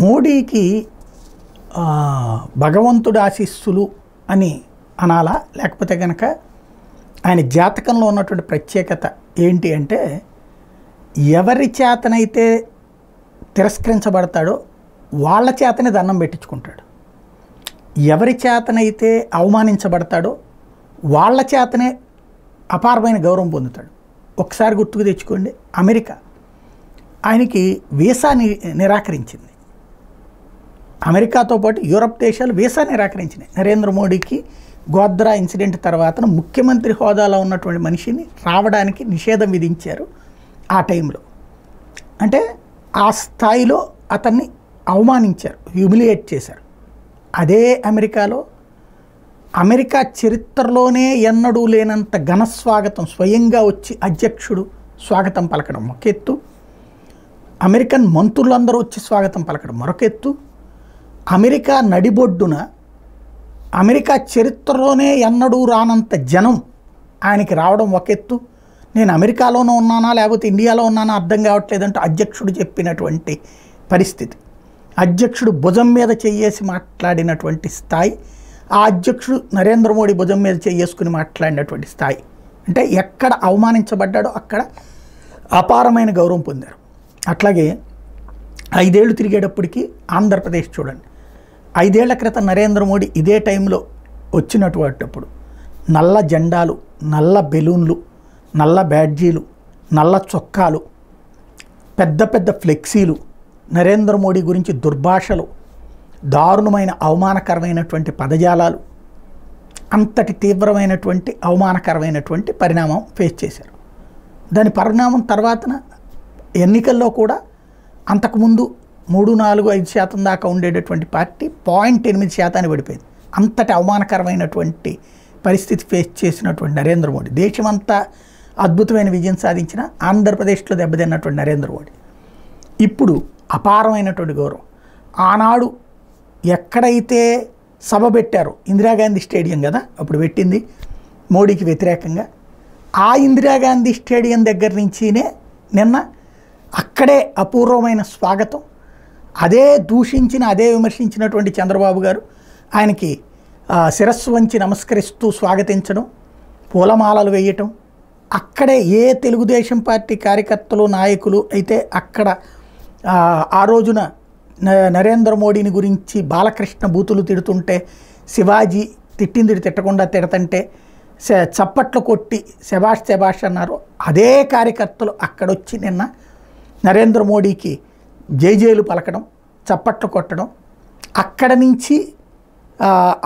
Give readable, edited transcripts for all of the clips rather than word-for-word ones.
మోడీకి భగవంతుడి ఆశీస్సులు అని అనాలా, లేకపోతే కనుక ఆయన జాతకంలో ఉన్నటువంటి ప్రత్యేకత ఏంటి అంటే, ఎవరి చేతనైతే తిరస్కరించబడతాడో వాళ్ళ చేతనే దండం పెట్టించుకుంటాడు, ఎవరి చేతనైతే అవమానించబడతాడో వాళ్ళ చేతనే అపారమైన గౌరవం పొందుతాడు. ఒకసారి గుర్తుకు తెచ్చుకోండి, అమెరికా ఆయనకి వీసా నిరాకరించింది. అమెరికాతో పాటు యూరప్ దేశాలు వీసా నిరాకరించినాయి. నరేంద్ర మోడీకి గోద్రా ఇన్సిడెంట్ తర్వాత ముఖ్యమంత్రి హోదాలో ఉన్నటువంటి మనిషిని రావడానికి నిషేధం విధించారు ఆ టైంలో. అంటే ఆ స్థాయిలో అతన్ని అవమానించారు, హ్యూమిలియేట్ చేశారు. అదే అమెరికాలో అమెరికా చరిత్రలోనే ఎన్నడూ లేనంత ఘనస్వాగతం స్వయంగా వచ్చి అధ్యక్షుడు స్వాగతం పలకడం ఒక ఎత్తు, అమెరికన్ మంత్రులందరూ వచ్చి స్వాగతం పలకడం మరొక ఎత్తు, అమెరికా నడిబొడ్డున అమెరికా చరిత్రలోనే ఎన్నడూ రానంత జనం ఆయనకి రావడం ఒక ఎత్తు. నేను అమెరికాలోనూ ఉన్నానా లేకపోతే ఇండియాలో ఉన్నానా అర్థం కావట్లేదంటూ అధ్యక్షుడు చెప్పినటువంటి పరిస్థితి, అధ్యక్షుడు భుజం మీద చెయ్యేసి మాట్లాడినటువంటి స్థాయి, ఆ అధ్యక్షుడు నరేంద్ర మోడీ భుజం మీద చెయ్యేసుకుని మాట్లాడినటువంటి స్థాయి. అంటే ఎక్కడ అవమానించబడ్డాడో అక్కడ అపారమైన గౌరవం పొందారు. అట్లాగే 5 ఏళ్ళు తిరిగేటప్పటికి ఆంధ్రప్రదేశ్ చూడండి, 5 ఏళ్ల క్రితం నరేంద్ర మోడీ ఇదే టైంలో వచ్చినటువంటిప్పుడు నల్ల జెండాలు, నల్ల బెలూన్లు, నల్ల బ్యాడ్జీలు, నల్ల చొక్కాలు, పెద్ద పెద్ద ఫ్లెక్సీలు, నరేంద్ర మోడీ గురించి దుర్భాషలు, దారుణమైన అవమానకరమైనటువంటి పదజాలాలు, అంతటి తీవ్రమైనటువంటి అవమానకరమైనటువంటి పరిణామం ఫేస్ చేశారు. దాని పరిణామం తర్వాతన ఎన్నికల్లో కూడా అంతకుముందు 3, 4, 5% దాకా ఉండేటటువంటి పార్టీ 0.8% పడిపోయింది. అంతటి అవమానకరమైనటువంటి పరిస్థితి ఫేస్ చేసినటువంటి నరేంద్ర మోడీ దేశమంతా అద్భుతమైన విజయం సాధించిన ఆంధ్రప్రదేశ్లో దెబ్బతిన్నటువంటి నరేంద్ర మోడీ ఇప్పుడు అపారమైనటువంటి గౌరవం. ఆనాడు ఎక్కడైతే సభ పెట్టారో, ఇందిరాగాంధీ స్టేడియం కదా అప్పుడు పెట్టింది మోడీకి వ్యతిరేకంగా, ఆ ఇందిరాగాంధీ స్టేడియం దగ్గర నుంచినే నిన్న అక్కడే అపూర్వమైన స్వాగతం. అదే దూషించిన, అదే విమర్శించినటువంటి చంద్రబాబు గారు ఆయనకి శిరస్సు వంచి నమస్కరిస్తూ స్వాగతించడం, పూలమాలలు వేయటం, అక్కడే ఏ తెలుగుదేశం పార్టీ కార్యకర్తలు నాయకులు అయితే అక్కడ ఆ రోజున నరేంద్ర మోడీని గురించి బాలకృష్ణ బూతులు తిడుతుంటే శివాజీ తిట్టింది తిట్టకుండా తిడతంటే చప్పట్లు కొట్టి శబాష్ శబాష్ అన్నారు, అదే కార్యకర్తలు అక్కడొచ్చి నిన్న నరేంద్ర మోడీకి జైజేలు పలకడం, చప్పట్లు కొట్టడం, అక్కడ నుంచి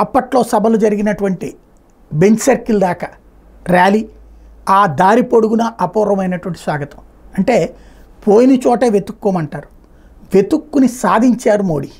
అప్పట్లో సభలు జరిగినటువంటి బెంచ్ సర్కిల్ దాకా ర్యాలీ, ఆ దారి పొడుగున అపూర్వమైనటువంటి స్వాగతం. అంటే పోయిన చోటే వెతుక్కోమంటారు, వెతుక్కుని సాధించారు మోడీ.